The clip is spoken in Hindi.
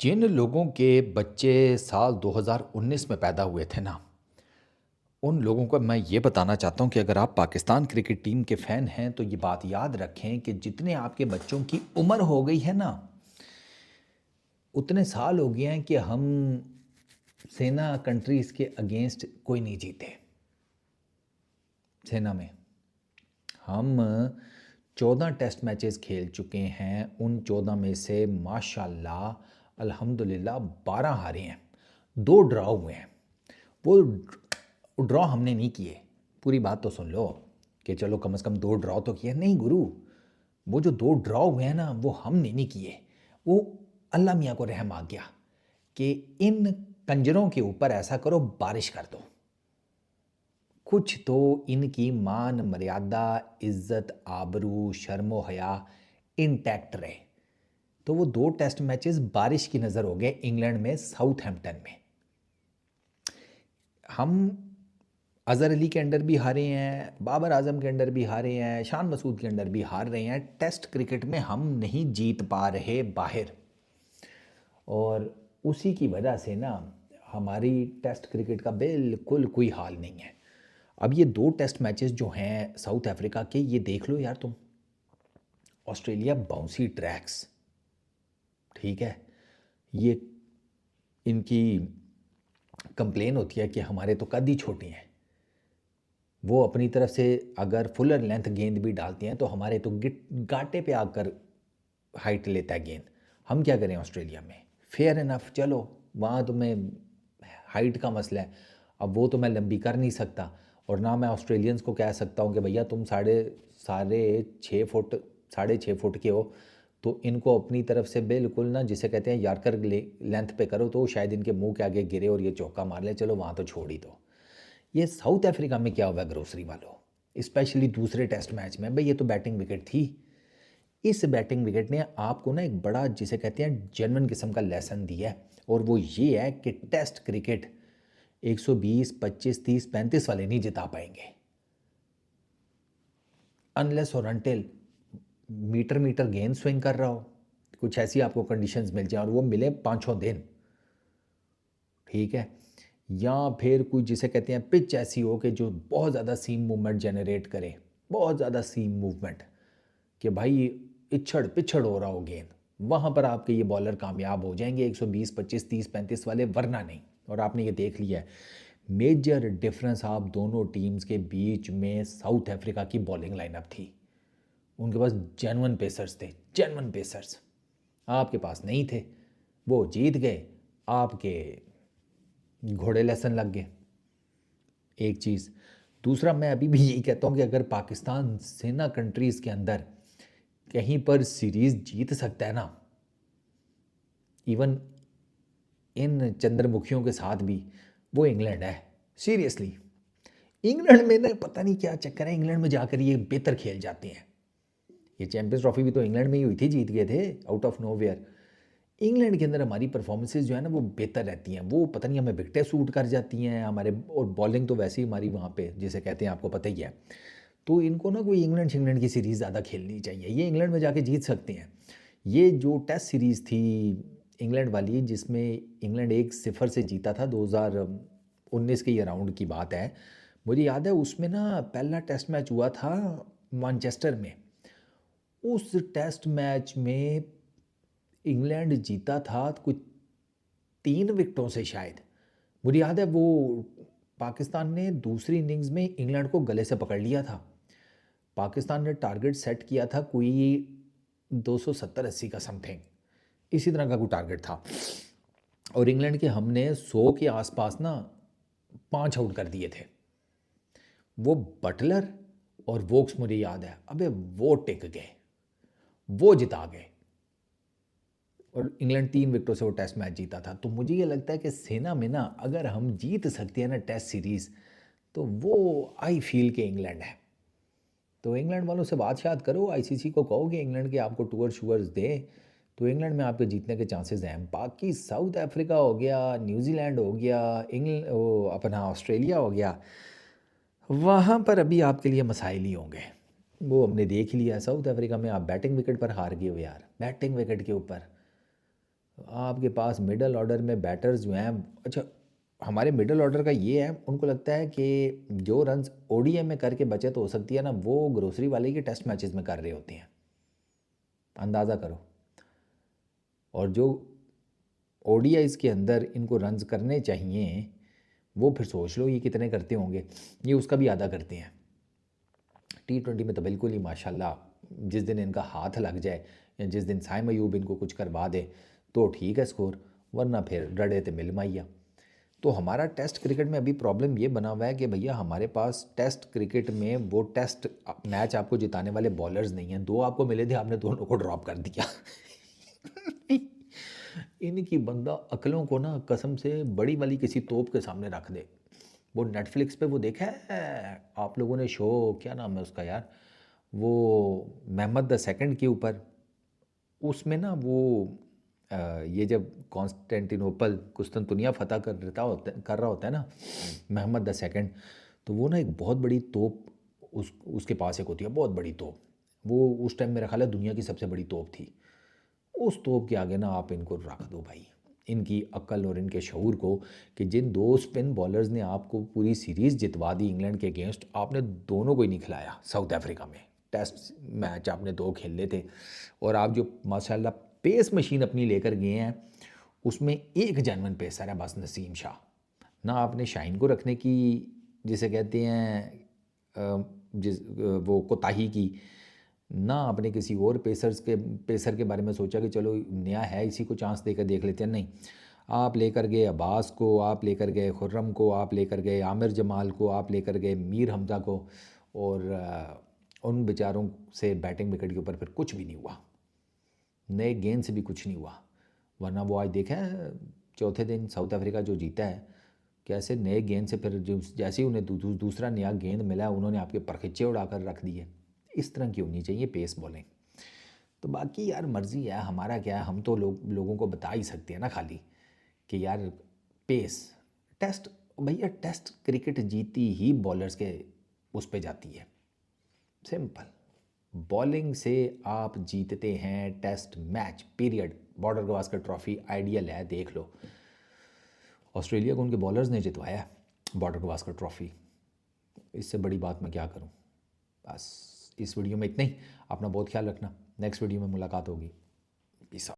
जिन लोगों के बच्चे साल 2019 में पैदा हुए थे ना, उन लोगों को मैं ये बताना चाहता हूँ कि अगर आप पाकिस्तान क्रिकेट टीम के फ़ैन हैं तो ये बात याद रखें कि जितने आपके बच्चों की उम्र हो गई है ना, उतने साल हो गए हैं कि हम सेना कंट्रीज़ के अगेंस्ट कोई नहीं जीते। सेना में हम 14 टेस्ट मैचेस खेल चुके हैं। उन 14 में से माशाल्लाह अल्हम्दुलिल्लाह 12 हारे हैं, 2 ड्रॉ हुए हैं। वो ड्रॉ हमने नहीं किए। पूरी बात तो सुन लो कि चलो कम से कम 2 ड्रॉ तो किए। नहीं गुरु, वो जो 2 ड्रॉ हुए हैं ना, वो हमने नहीं किए। वो अल्लाह मियाँ को रहम आ गया कि इन कंजरों के ऊपर ऐसा करो, बारिश कर दो। कुछ तो इनकी मान मर्यादा, इज्जत, आबरू, शर्मो हया इंटैक्ट रहे। तो वो 2 टेस्ट मैचेस बारिश की नज़र हो गए इंग्लैंड में, साउथहैम्पटन में। हम अज़हर अली के अंडर भी हारे हैं, बाबर आजम के अंडर भी हारे हैं, शान मसूद के अंडर भी हार रहे हैं। टेस्ट क्रिकेट में हम नहीं जीत पा रहे बाहर, और उसी की वजह से ना हमारी टेस्ट क्रिकेट का बिल्कुल कोई हाल नहीं है। अब ये 2 टेस्ट मैचेस जो हैं साउथ अफ्रीका के, ये देख लो यार तुम। ऑस्ट्रेलिया बाउंसी ट्रैक्स, ठीक है, ये इनकी कंप्लेन होती है कि हमारे तो कद ही छोटी हैं। वो अपनी तरफ से अगर फुलर लेंथ गेंद भी डालती हैं तो हमारे तो गाटे पे आकर हाइट लेता है गेंद। हम क्या करें ऑस्ट्रेलिया में? फेयर इनफ, चलो वहाँ तो मैं हाइट का मसला है, अब वो तो मैं लंबी कर नहीं सकता। और ना मैं ऑस्ट्रेलियंस को कह सकता हूँ कि भैया तुम साढ़े 6 फुट, 6.5 फुट के हो, तो इनको अपनी तरफ से बिल्कुल ना, जिसे कहते हैं यार्कर लेंथ पे करो, तो शायद इनके मुंह के आगे गिरे और ये चौका मार ले। चलो वहाँ तो छोड़ ही दो। ये साउथ अफ्रीका में क्या हुआ ग्रोसरी वालों, स्पेशली दूसरे टेस्ट मैच में? भाई ये तो बैटिंग विकेट थी। इस बैटिंग विकेट ने आपको ना एक बड़ा, जिसे कहते हैं जेन्युइन किस्म का लेसन दिया है, और वो ये है कि टेस्ट क्रिकेट 120, 25, 30, 35 वाले नहीं जिता पाएंगे अनलेस और अनटिल मीटर मीटर गेंद स्विंग कर रहा हो, कुछ ऐसी आपको कंडीशंस मिल जाए, और वो मिले 5-6 दिन, ठीक है। या फिर कोई, जिसे कहते हैं पिच ऐसी हो कि जो बहुत ज़्यादा सीम मूवमेंट जनरेट करे, बहुत ज़्यादा सीम मूवमेंट, कि भाई इच्छड़ पिछड़ हो रहा हो गेंद, वहाँ पर आपके ये बॉलर कामयाब हो जाएंगे 120, 25, 30, 35 वाले, वरना नहीं। और आपने ये देख लिया है मेजर डिफरेंस आप दोनों टीम्स के बीच में। साउथ अफ्रीका की बॉलिंग लाइनअप थी, उनके पास जेन्युइन पेसर्स थे, जेन्युइन पेसर्स। आपके पास नहीं थे, वो जीत गए, आपके घोड़े लेसन लग गए। एक चीज़। दूसरा, मैं अभी भी यही कहता हूँ कि अगर पाकिस्तान सेना कंट्रीज़ के अंदर कहीं पर सीरीज़ जीत सकता है ना, इवन इन चंद्रमुखियों के साथ भी, वो इंग्लैंड है। सीरियसली, इंग्लैंड में ना पता नहीं क्या चक्कर है, इंग्लैंड में जाकर ये बेहतर खेल जाते हैं। ये चैंपियंस ट्रॉफी भी तो इंग्लैंड में ही हुई थी, जीत गए थे आउट ऑफ नोवेयर। इंग्लैंड के अंदर हमारी परफॉर्मेंसेज जो है ना वो बेहतर रहती हैं, वो पता नहीं हमें विकटें सूट कर जाती हैं हमारे, और बॉलिंग तो वैसे ही हमारी वहाँ पे जिसे कहते हैं आपको पता ही है। तो इनको ना कोई इंग्लैंड की सीरीज़ ज़्यादा खेलनी चाहिए, ये इंग्लैंड में जाके जीत सकते हैं। ये जो टेस्ट सीरीज़ थी इंग्लैंड वाली, जिसमें इंग्लैंड 1-0 से जीता था, 2019 के ये राउंड की बात है, मुझे याद है उसमें ना पहला टेस्ट मैच हुआ था मैनचेस्टर में। उस टेस्ट मैच में इंग्लैंड जीता था कुछ 3 विकेटों से शायद, मुझे याद है। वो पाकिस्तान ने दूसरी इनिंग्स में इंग्लैंड को गले से पकड़ लिया था। पाकिस्तान ने टारगेट सेट किया था कोई 270-80 का समथिंग, इसी तरह का कोई टारगेट था, और इंग्लैंड के हमने 100 के आसपास ना 5 आउट कर दिए थे। वो बटलर और वोक्स, मुझे याद है, अबे वो टिक गए, वो जिता गए, और इंग्लैंड 3 विकेटों से वो टेस्ट मैच जीता था। तो मुझे ये लगता है कि सेना में ना अगर हम जीत सकते हैं ना टेस्ट सीरीज़, तो वो आई फील के इंग्लैंड है। तो इंग्लैंड वालों से बात शायद करो, आईसीसी को कहो कि इंग्लैंड के आपको टूर शूअर्स दे, तो इंग्लैंड में आपके जीतने के चांसेस हैं। बाकी साउथ अफ्रीका हो गया, न्यूजीलैंड हो गया, इंग्लैंड, वो अपना ऑस्ट्रेलिया हो गया, वहाँ पर अभी आपके लिए मसाइल ही होंगे। वो हमने देख लिया, साउथ अफ्रीका में आप बैटिंग विकेट पर हार गए हो यार, बैटिंग विकेट के ऊपर। आपके पास मिडल ऑर्डर में बैटर्स जो हैं, अच्छा हमारे मिडल ऑर्डर का ये है, उनको लगता है कि जो रन्स ओडीआई में करके बचत हो सकती है ना, वो ग्रोसरी वाले के टेस्ट मैचेस में कर रहे होते हैं। अंदाज़ा करो। और जो ओडीआईज़ के अंदर इनको रन्स करने चाहिए, वो फिर सोच लो ये कितने करते होंगे, ये उसका भी आधा करते हैं। T20 में तो बिल्कुल ही माशाल्लाह, जिस दिन इनका हाथ लग जाए या जिस दिन साइम अयूब इनको कुछ करवा दे तो ठीक है स्कोर, वरना फिर रड़े ते मिल माइया। तो हमारा टेस्ट क्रिकेट में अभी प्रॉब्लम ये बना हुआ है कि भैया हमारे पास टेस्ट क्रिकेट में वो टेस्ट मैच आपको जिताने वाले बॉलर्स नहीं हैं। दो आपको मिले थे, आपने दोनों को ड्रॉप कर दिया। इनकी बंदा अकलों को ना कसम से बड़ी वाली किसी तोप के सामने रख दे। वो नेटफ्लिक्स पे वो देखा है आप लोगों ने शो, क्या नाम है उसका यार, वो मोहम्मद द सेकंड के ऊपर, उसमें ना वो ये जब कॉन्स्टेंटिनोपल कुस्तुनतुनिया फतह कर रहा होता है ना मोहम्मद द सेकंड, तो वो ना एक बहुत बड़ी तोप उसके पास एक होती है, बहुत बड़ी तोप। वो उस टाइम मेरा ख्याल है दुनिया की सबसे बड़ी तोप थी। उस तोप के आगे ना आप इनको रख दो भाई, इनकी अक्ल और इनके शऊर को, कि जिन दो स्पिन बॉलर्स ने आपको पूरी सीरीज़ जितवा दी इंग्लैंड के अगेंस्ट, आपने दोनों को ही नहीं खिलाया। साउथ अफ्रीका में टेस्ट मैच आपने दो खेले थे, और आप जो माशाल्लाह पेस मशीन अपनी लेकर गए हैं, उसमें एक जेन्युइन पेसर है बस, नसीम शाह। ना आपने शाइन को रखने की, जिसे कहते हैं वो कोताही की, ना आपने किसी और पेसर के बारे में सोचा कि चलो नया है इसी को चांस देकर देख लेते हैं। नहीं, आप लेकर गए अब्बास को, आप लेकर गए खुर्रम को, आप लेकर गए आमिर जमाल को, आप लेकर गए मीर हमजा को, और उन बेचारों से बैटिंग विकेट के ऊपर फिर कुछ भी नहीं हुआ, नए गेंद से भी कुछ नहीं हुआ। वरना वो आज देखा है चौथे दिन साउथ अफ्रीका जो जीता है, कैसे नए गेंद से फिर जो जैसे ही उन्हें दूसरा नया गेंद मिला, उन्होंने आपके परखिच्चे उड़ाकर रख दिए। इस तरह की होनी चाहिए पेस बॉलिंग। तो बाकी यार मर्ज़ी है, हमारा क्या है, हम तो लोगों को बता ही सकते हैं ना खाली कि यार पेस, टेस्ट, भैया टेस्ट क्रिकेट जीती ही बॉलर्स के उस पे जाती है, सिंपल। बॉलिंग से आप जीतते हैं test match, period. Border Gavaskar Trophy ideal है, देख लो, ऑस्ट्रेलिया को उनके बॉलर्स ने जितवाया है बॉर्डर गवास्कर ट्रॉफी। इससे बड़ी बात मैं क्या करूं। बस इस वीडियो में इतना ही। अपना बहुत ख्याल रखना, नेक्स्ट वीडियो में मुलाकात होगी।